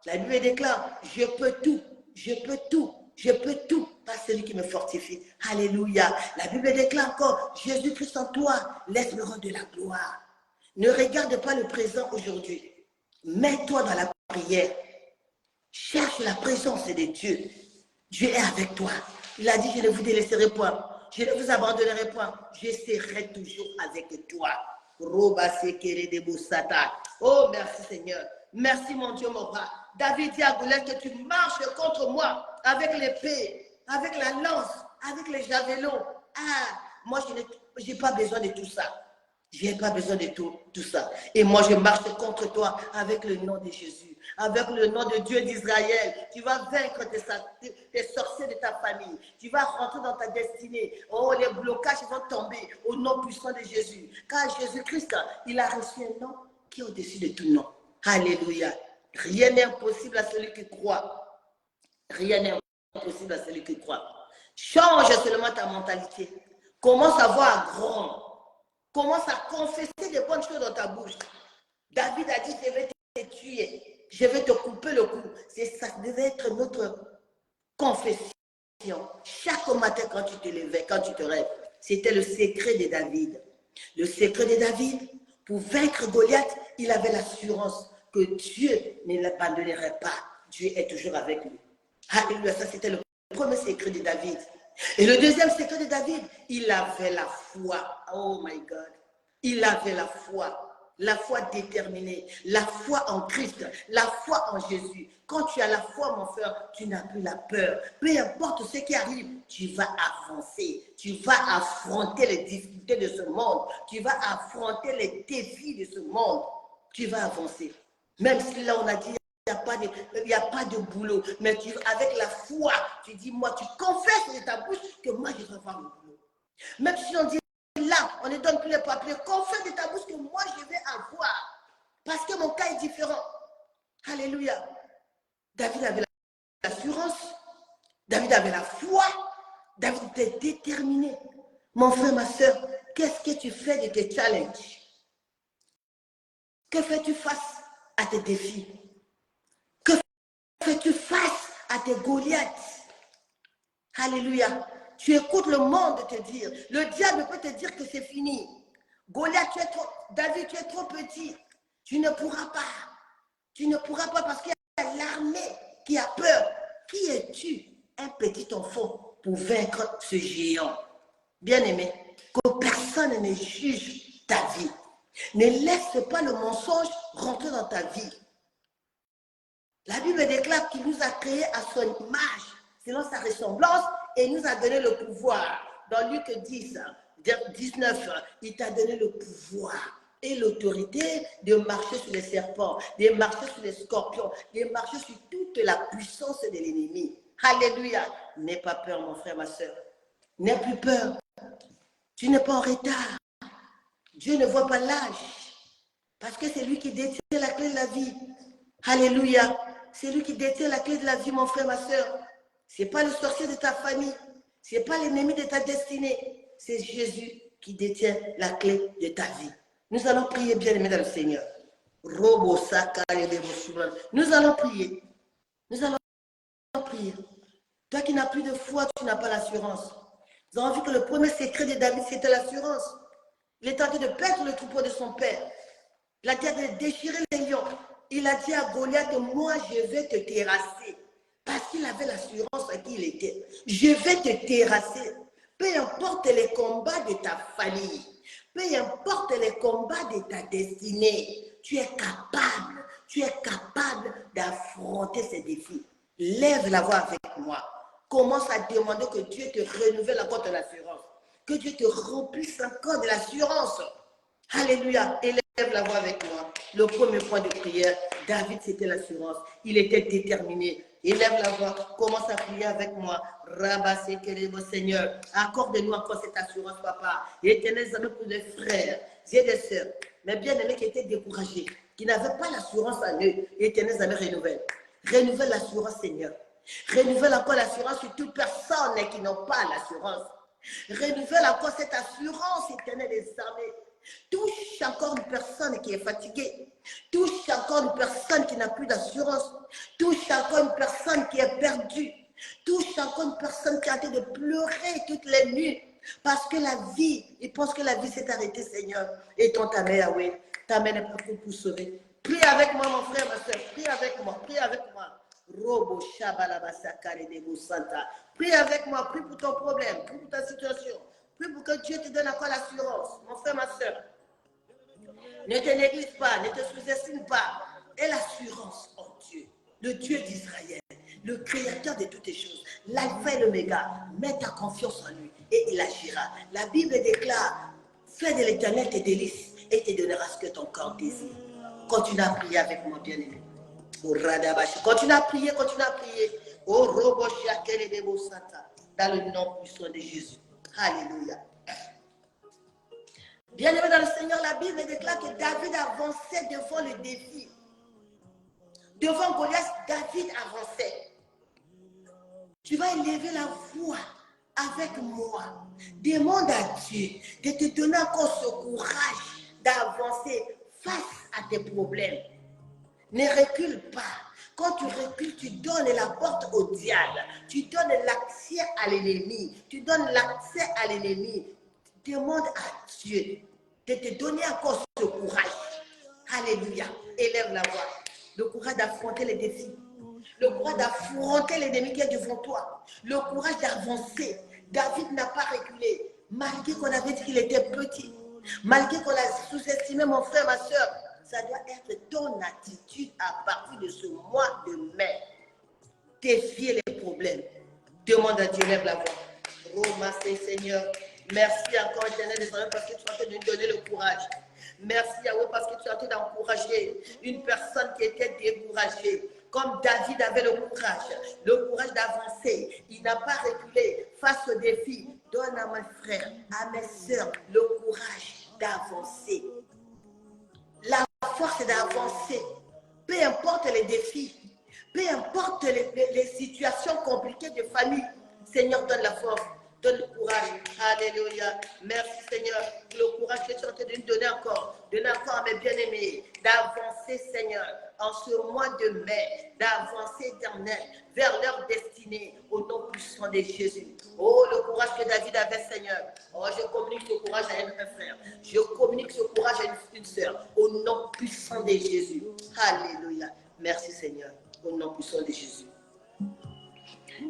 La Bible déclare, je peux tout, je peux tout, je peux tout par celui qui me fortifie. Alléluia. La Bible déclare encore, Jésus-Christ en toi, laisse le rang de la gloire. Ne regarde pas le présent aujourd'hui. Mets-toi dans la prière. Cherche la présence de Dieu. Dieu est avec toi. Il a dit, je ne vous délaisserai point. Je ne vous abandonnerai point. Je serai toujours avec toi. Oh, merci Seigneur. Merci mon Dieu, mon roi. David dit à Goliath que tu marches contre moi avec l'épée, avec la lance, avec les javelots. Ah, moi, je n'ai pas besoin de tout ça. Je n'ai pas besoin de tout ça. Et moi, je marche contre toi avec le nom de Jésus, avec le nom de Dieu d'Israël. Tu vas vaincre tes sorciers de ta famille. Tu vas rentrer dans ta destinée. Oh, les blocages vont tomber au nom puissant de Jésus. Car Jésus-Christ, il a reçu un nom qui est au-dessus de tout nom. Alléluia. Rien n'est impossible à celui qui croit. Rien n'est impossible à celui qui croit. Change seulement ta mentalité. Commence à voir grand. Commence à confesser des bonnes choses dans ta bouche. David a dit, je vais te tuer. Je vais te couper le cou. Ça devait être notre confession. Chaque matin quand tu te levais, quand tu te rêves. C'était le secret de David. Le secret de David, pour vaincre Goliath, il avait l'assurance que Dieu ne l'abandonnerait pas. Dieu est toujours avec lui. Alléluia, ça c'était le premier secret de David. Et le deuxième secret de David, il avait la foi. Oh my God. Il avait la foi déterminée, la foi en Christ, la foi en Jésus. Quand tu as la foi, mon frère, tu n'as plus la peur. Peu importe ce qui arrive, tu vas avancer. Tu vas affronter les difficultés de ce monde. Tu vas affronter les défis de ce monde. Tu vas avancer. Même si là, on a dit, il n'y a pas de boulot. Mais avec la foi, tu dis, moi, tu confesses de ta bouche que moi, je vais avoir le boulot. Même si on dit, là, on ne donne plus les papiers, confesse de ta bouche que moi, je vais avoir. Parce que mon cas est différent. Alléluia. David avait l'assurance. David avait la foi. David était déterminé. Mon frère, ma soeur, qu'est-ce que tu fais de tes challenges? Que fais-tu face à tes défis? Que fais-tu face à tes Goliaths? Alléluia. Tu écoutes le monde te dire. Le diable peut te dire que c'est fini. Goliath, David, tu es trop petit. Tu ne pourras pas. Tu ne pourras pas parce qu'il y a l'armée qui a peur. Qui es-tu, un petit enfant, pour vaincre ce géant? Bien-aimé, que personne ne juge ta vie. Ne laisse pas le mensonge rentrer dans ta vie. La Bible déclare qu'il nous a créés à son image, selon sa ressemblance, et il nous a donné le pouvoir. Dans Luc 10, 19, il t'a donné le pouvoir et l'autorité de marcher sur les serpents, de marcher sur les scorpions, de marcher sur toute la puissance de l'ennemi. Alléluia. N'aie pas peur, mon frère, ma soeur. N'aie plus peur. Tu n'es pas en retard. Dieu ne voit pas l'âge. Parce que c'est lui qui détient la clé de la vie. Alléluia. C'est lui qui détient la clé de la vie, mon frère, ma soeur. Ce n'est pas le sorcier de ta famille. Ce n'est pas l'ennemi de ta destinée. C'est Jésus qui détient la clé de ta vie. Nous allons prier, bien-aimés dans le Seigneur. Nous allons prier. Nous allons prier. Toi qui n'as plus de foi, tu n'as pas l'assurance. Nous avons vu que le premier secret de David, c'était l'assurance. Il est tenté de perdre le troupeau de son père. Il a dit de déchirer les lions. Il a dit à Goliath, moi je vais te terrasser. Parce qu'il avait l'assurance à qui il était. Je vais te terrasser. Peu importe les combats de ta famille. Peu importe les combats de ta destinée. Tu es capable d'affronter ces défis. Lève la voix avec moi. Commence à demander que Dieu te renouvelle encore ton assurance. Que Dieu te remplisse encore de l'assurance. Alléluia. Élève la voix avec moi. Le premier point de prière, David, c'était l'assurance. Il était déterminé. Élève la voix. Commence à prier avec moi. Rabassez, Seigneur. Accorde-nous encore cette assurance, papa. Éternel, amis pour les frères et des sœurs. Mais bien-aimés qui étaient découragés, qui n'avaient pas l'assurance en eux. Éternel, amis, renouvelle. Renouvelle l'assurance, Seigneur. Renouvelle encore l'assurance sur toute personne qui n'a pas l'assurance. Renouvelle encore cette assurance éternelle des armées. Touche encore une personne qui est fatiguée. Touche encore une personne qui n'a plus d'assurance. Touche encore une personne qui est perdue. Touche encore une personne qui a été de pleurer toutes les nuits. Parce que la vie, il pense que la vie s'est arrêtée, Seigneur. Et ton ta mère, oui, ta mère n'est pas pour sauver. Prie avec moi, mon frère, ma soeur. Prie avec moi, prie avec moi. Robo Shabalabasakare de Santa. Prie avec moi, prie pour ton problème, prie pour ta situation. Prie pour que Dieu te donne encore l'assurance. Mon frère, ma soeur. Ne te néglige pas, ne te sous-estime pas. Et l'assurance en Dieu, le Dieu d'Israël, le créateur de toutes les choses, l'alpha et l'oméga. Mets ta confiance en lui et il agira. La Bible déclare, fais de l'Éternel tes délices et te donnera ce que ton corps désire. Continue à prier avec moi, bien-aimé. Continue à prier, continue à prier. Oh, dans le nom puissant de Jésus. Alléluia. Bien-aimé dans le Seigneur, la Bible déclare que David avançait devant le défi. Devant Goliath, David avançait. Tu vas élever la voix avec moi. Demande à Dieu de te donner encore ce courage d'avancer face à tes problèmes. Ne recule pas. Quand tu recules, tu donnes la porte au diable. Tu donnes l'accès à l'ennemi. Tu donnes l'accès à l'ennemi. Demande à Dieu de te donner encore ce courage. Alléluia. Élève la voix. Le courage d'affronter les défis. Le courage d'affronter l'ennemi qui est devant toi. Le courage d'avancer. David n'a pas reculé. Malgré qu'on avait dit qu'il était petit. Malgré qu'on a sous-estimé mon frère, ma soeur. Ça doit être ton attitude à partir de ce mois de mai. Défier les problèmes. Demande à Dieu, lève la voix. Oh, merci Seigneur. Merci encore, éternel, parce que tu es en train de nous donner le courage. Merci à vous parce que tu es en train d'encourager une personne qui était découragée. Comme David avait le courage d'avancer. Il n'a pas reculé face aux défis. Donne à mes frères, à mes soeurs, le courage d'avancer. La force d'avancer. Peu importe les défis, peu importe les situations compliquées de famille. Seigneur, donne la force. Donne le courage. Alléluia. Merci Seigneur pour le courage que tu es en train de nous donner encore. Donne encore à mes bien-aimés d'avancer Seigneur en ce mois de mai. D'avancer éternel vers leur destinée au nom puissant de Jésus. Oh, le courage que David avait Seigneur. Oh, je communique ce courage à un frère. Je communique ce courage à une sœur au nom puissant de Jésus. Alléluia. Merci Seigneur au nom puissant de Jésus.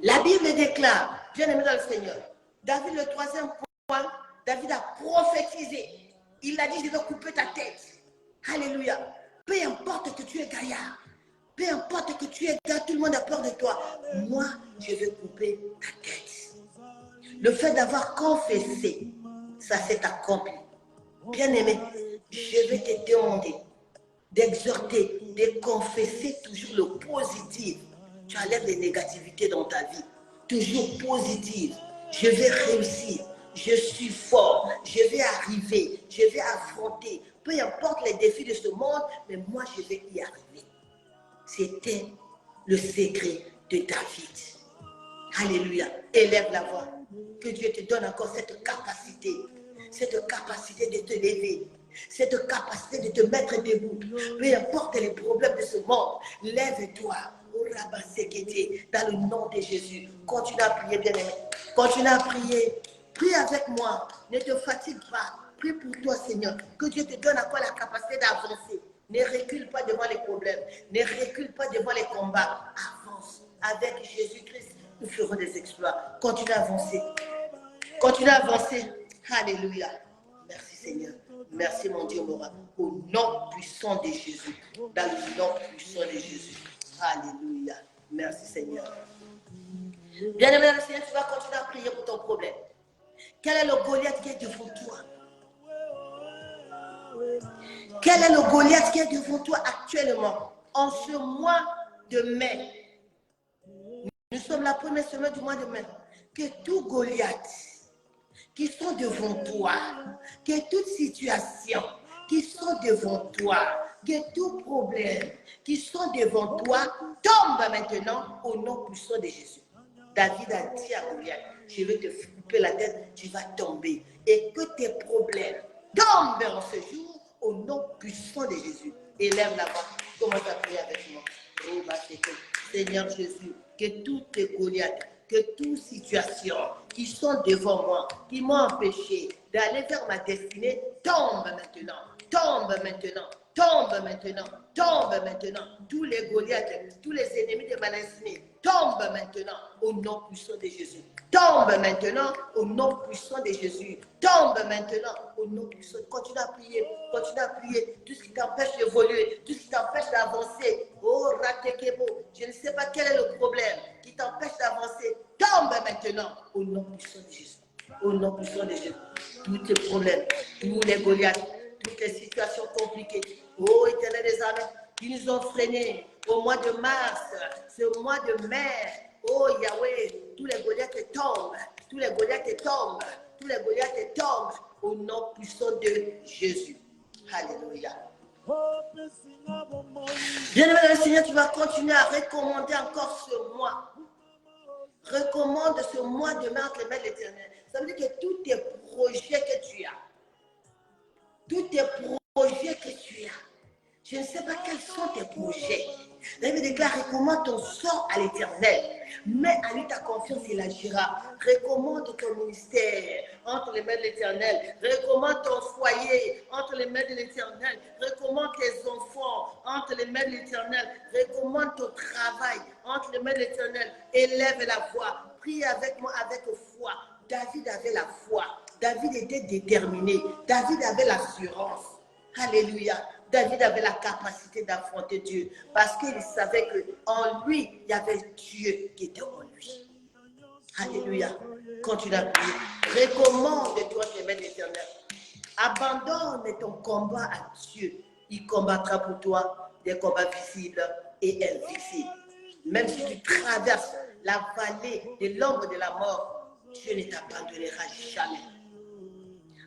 La Bible déclare, bien-aimé dans le Seigneur, David, le troisième point, David a prophétisé. Il a dit, je vais couper ta tête. Alléluia. Peu importe que tu es gaillard, peu importe que tu es gaillard, tout le monde a peur de toi. Moi, je vais couper ta tête. Le fait d'avoir confessé, ça s'est accompli. Bien-aimé, je vais te demander d'exhorter, de confesser toujours le positif. Tu enlèves les négativités dans ta vie. Toujours positive. Je vais réussir. Je suis fort. Je vais arriver. Je vais affronter. Peu peu importe les défis de ce monde, mais moi je vais y arriver. C'était le secret de David. Alléluia. Élève la voix. Que Dieu te donne encore cette capacité de te lever, cette capacité de te mettre debout. Peu importe les problèmes de ce monde, lève-toi. Dans le nom de Jésus. Continue à prier, bien-aimé. Continue à prier. Prie avec moi. Ne te fatigue pas. Prie pour toi, Seigneur. Que Dieu te donne encore la capacité d'avancer. Ne recule pas devant les problèmes. Ne recule pas devant les combats. Avance. Avec Jésus-Christ, nous ferons des exploits. Continue à avancer. Continue à avancer. Alléluia. Merci, Seigneur. Merci, mon Dieu, mon roi. Au nom puissant de Jésus. Dans le nom puissant de Jésus. Alléluia. Merci, Seigneur. Bien-aimé, Seigneur, tu vas continuer à prier pour ton problème. Quel est le Goliath qui est devant toi? Quel est le Goliath qui est devant toi actuellement? En ce mois de mai, nous sommes la première semaine du mois de mai. Que tout Goliath qui sont devant toi, que toute situation qui sont devant toi, que tout problème qui sont devant toi tombe maintenant au nom puissant de Jésus. David a dit à Goliath, je vais te couper la tête, tu vas tomber. Et que tes problèmes tombent en ce jour au nom puissant de Jésus. Élève la voix, commence à prier avec moi. Seigneur Jésus, que toutes les Goliaths, que toute situation qui sont devant moi, qui m'ont empêché d'aller vers ma destinée, tombe maintenant, tombe maintenant, tombe maintenant, tombe maintenant. Tous les Goliaths, tous les ennemis de ma destinée, tombe maintenant au nom puissant de Jésus. Tombe maintenant au nom puissant de Jésus. Tombe maintenant au nom puissant. Continue à prier, continue à prier. Tout ce qui t'empêche d'évoluer, tout ce qui t'empêche d'avancer. Oh, Ratekebo, je ne sais pas quel est le problème qui t'empêche d'avancer. Tombe maintenant au nom puissant de Jésus. Au nom puissant de Jésus. Tous tes problèmes, tous les Goliaths, toutes les situations compliquées. Oh, Éternel des armées, qui nous ont freinés au mois de mars, ce mois de mai. Oh Yahweh, tous les Goliaths tombent, tous les Goliaths tombent, tous les Goliaths tombent au nom puissant de Jésus. Alléluia. Bien-aimé Seigneur, tu vas continuer à recommander encore ce mois. Recommande ce mois de mai entre les mains de l'Éternel. Ça veut dire que tous tes projets que tu as, tous tes projets que tu as, je ne sais pas quels sont tes projets. David déclare, recommande ton sort à l'Éternel. Mets à lui ta confiance, il agira. Recommande ton ministère entre les mains de l'Éternel. Recommande ton foyer entre les mains de l'Éternel. Recommande tes enfants entre les mains de l'Éternel. Recommande ton travail entre les mains de l'Éternel. Élève la voix. Prie avec moi avec foi. David avait la foi. David était déterminé. David avait l'assurance. Alléluia. David avait la capacité d'affronter Dieu parce qu'il savait qu'en lui, il y avait Dieu qui était en lui. Alléluia. Continue à prier. Recommande-toi les mains de l'Éternel. Abandonne ton combat à Dieu. Il combattra pour toi des combats visibles et invisibles. Même si tu traverses la vallée de l'ombre de la mort, Dieu ne t'abandonnera jamais.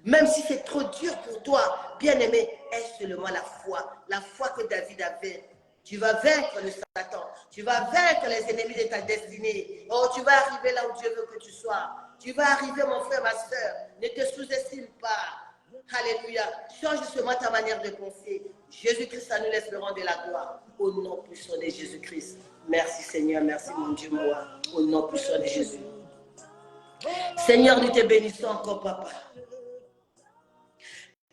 Même si c'est trop dur pour toi, bien-aimé, aie seulement la foi que David avait. Tu vas vaincre le Satan, tu vas vaincre les ennemis de ta destinée. Oh, tu vas arriver là où Dieu veut que tu sois. Tu vas arriver, mon frère, ma soeur. Ne te sous-estime pas. Alléluia. Change seulement ta manière de penser. Jésus-Christ, ça nous laisse le rang de la gloire. Au nom puissant de Jésus-Christ. Merci Seigneur, merci mon Dieu, moi. Au nom puissant de Jésus. Seigneur, nous te bénissons encore, Papa.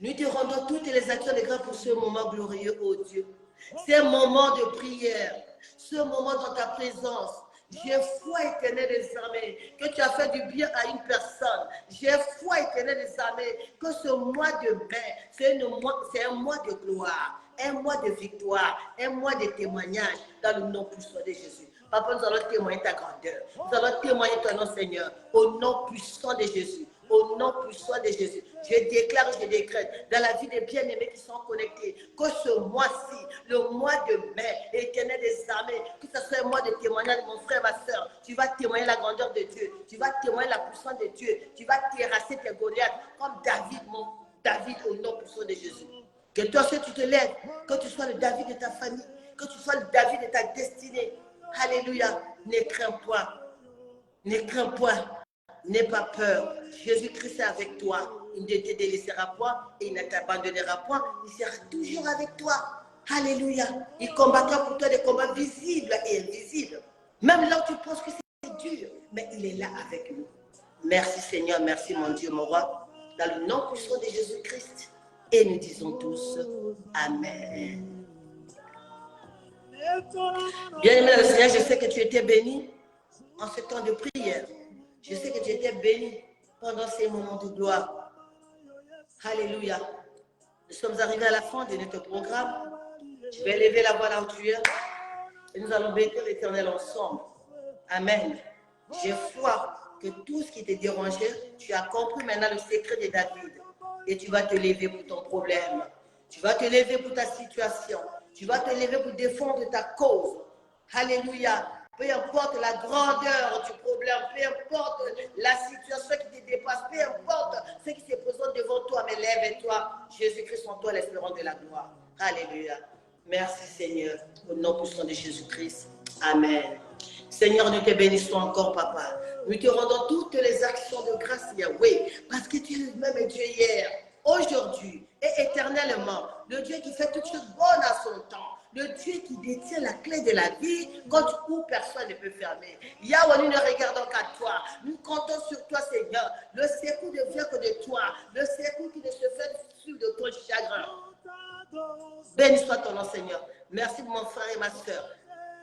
Nous te rendons toutes les actions de grâce pour ce moment glorieux, ô Dieu. Ce moment de prière, ce moment dans ta présence. J'ai foi, éternel des armées, que tu as fait du bien à une personne. J'ai foi, éternel des armées, que ce mois de mai, c'est un mois de gloire, un mois de victoire, un mois de témoignage dans le nom puissant de Jésus. Papa, nous allons témoigner ta grandeur. Nous allons témoigner ton nom, Seigneur, au nom puissant de Jésus. Au nom puissant de Jésus, je déclare et je décrète dans la vie des bien-aimés qui sont connectés que ce mois-ci, le mois de mai, éternel des armées, que ce soit un mois de témoignage, mon frère, ma soeur, tu vas témoigner la grandeur de Dieu, tu vas témoigner la puissance de Dieu, tu vas terrasser tes Goliaths comme David, au nom puissant de Jésus. Que toi aussi tu te lèves, que tu sois le David de ta famille, que tu sois le David de ta destinée. Alléluia. Ne crains point. Ne crains point. N'aie pas peur. Jésus-Christ est avec toi. Il ne te délaissera point et il ne t'abandonnera point. Il sera toujours avec toi. Alléluia. Il combattra pour toi des combats visibles et invisibles. Même là où tu penses que c'est dur, mais il est là avec nous. Merci Seigneur, merci mon Dieu, mon roi. Dans le nom puissant de Jésus-Christ. Et nous disons tous Amen. Bien-aimé le Seigneur, je sais que tu étais béni en ce temps de prière. Je sais que tu étais béni pendant ces moments de gloire. Alléluia. Nous sommes arrivés à la fin de notre programme. Je vais lever la voix là où tu es. Et nous allons bénir l'Éternel ensemble. Amen. J'ai foi que tout ce qui te dérangeait, tu as compris maintenant le secret de David. Et tu vas te lever pour ton problème. Tu vas te lever pour ta situation. Tu vas te lever pour défendre ta cause. Alléluia. Peu importe la grandeur du problème, peu importe la situation qui te dépasse, peu importe ce qui se présente devant toi, mais lève-toi. Jésus-Christ en toi, l'espérance de la gloire. Alléluia. Merci Seigneur, au nom puissant de Jésus-Christ. Amen. Seigneur, nous te bénissons encore, Papa. Nous te rendons toutes les actions de grâce, Yahweh, parce que tu es le même Dieu hier, aujourd'hui et éternellement. Le Dieu qui fait toutes choses bonnes à son temps. Le Dieu qui détient la clé de la vie, quand où personne ne peut fermer. Yahweh, nous ne regardons qu'à toi. Nous comptons sur toi, Seigneur. Le secours ne vient que de toi. Le secours qui ne se fait sur de ton chagrin. Béni soit ton nom, Seigneur. Merci pour mon frère et ma soeur.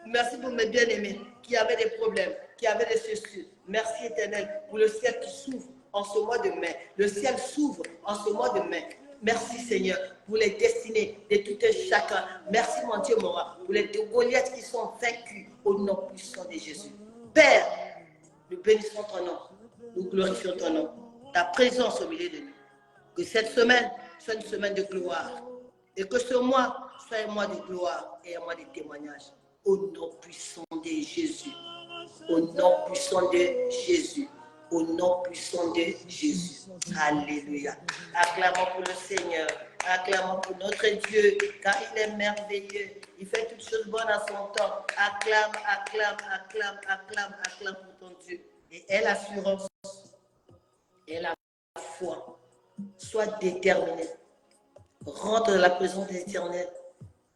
Merci pour mes bien-aimés qui avaient des problèmes, qui avaient des soucis. Merci éternel pour le ciel qui s'ouvre en ce mois de mai. Le ciel s'ouvre en ce mois de mai. Merci Seigneur pour les destinées de tout un chacun. Merci mon Dieu, mon roi, pour les Goliaths qui sont vaincus au nom puissant de Jésus. Père, nous bénissons ton nom, nous glorifions ton nom, ta présence au milieu de nous. Que cette semaine soit une semaine de gloire et que ce mois soit un mois de gloire et un mois de témoignage. Au nom puissant de Jésus. Au nom puissant de Jésus. Au nom puissant de Jésus. Alléluia. Acclamons pour le Seigneur. Acclamons pour notre Dieu, car il est merveilleux. Il fait toutes choses bonnes à son temps. Acclame, acclame, acclame, acclame, acclame pour ton Dieu. Et aie l'assurance et la foi. Sois déterminé. Rentre dans la présence de l'Éternel.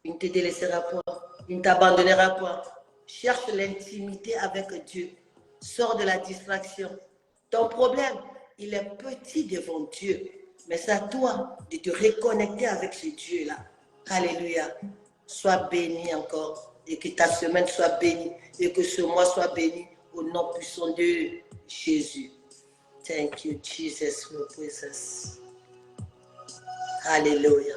Il ne te délaissera point. Il ne t'abandonnera point. Cherche l'intimité avec Dieu. Sors de la distraction. Ton problème, il est petit devant Dieu. Mais c'est à toi de te reconnecter avec ce Dieu-là. Alléluia. Sois béni encore. Et que ta semaine soit bénie. Et que ce mois soit béni au nom puissant de Jésus. Thank you, Jesus, for your presence. Alléluia.